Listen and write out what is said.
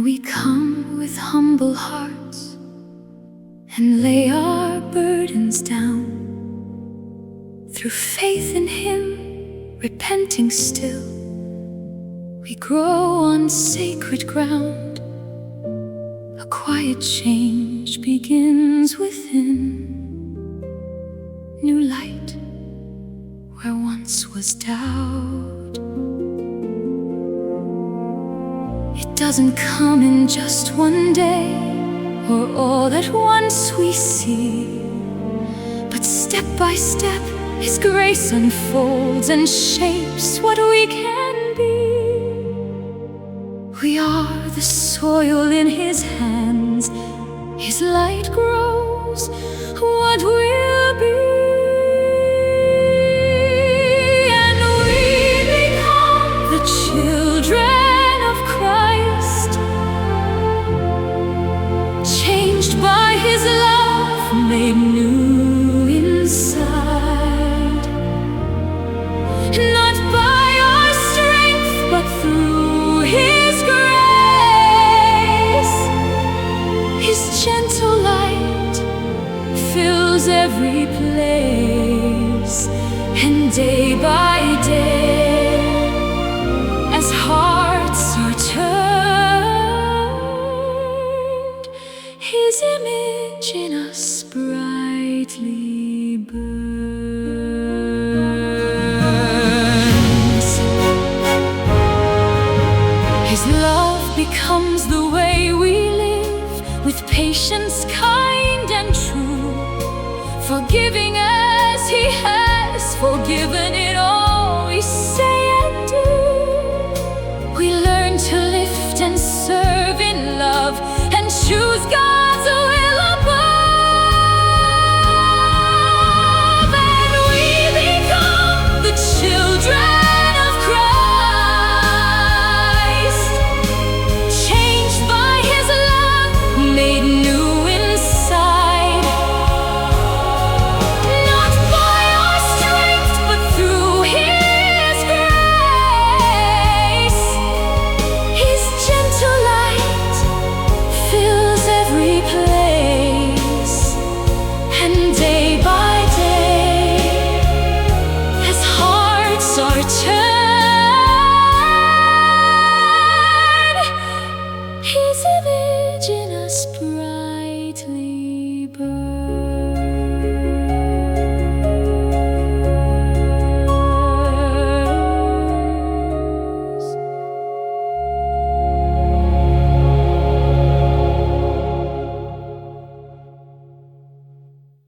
we come with humble hearts and lay our burdens down, through faith in Him, repenting still, we grow on sacred ground. A quiet change begins within, new light where once was doubt. It doesn't come in just one day, or all at once we see, but step by step His grace unfolds and shapes what we can be. We are the soil in His hands, His light grows what we'll be. And we become the children of Christ, changed by His love, made new inside. Not by our strength, but through His grace. His gentle light fills every place, and day by day, as hearts are turned, His image in us brightly burns. His love becomes the way we live, with patience kind and true, forgiving as He has forgiven.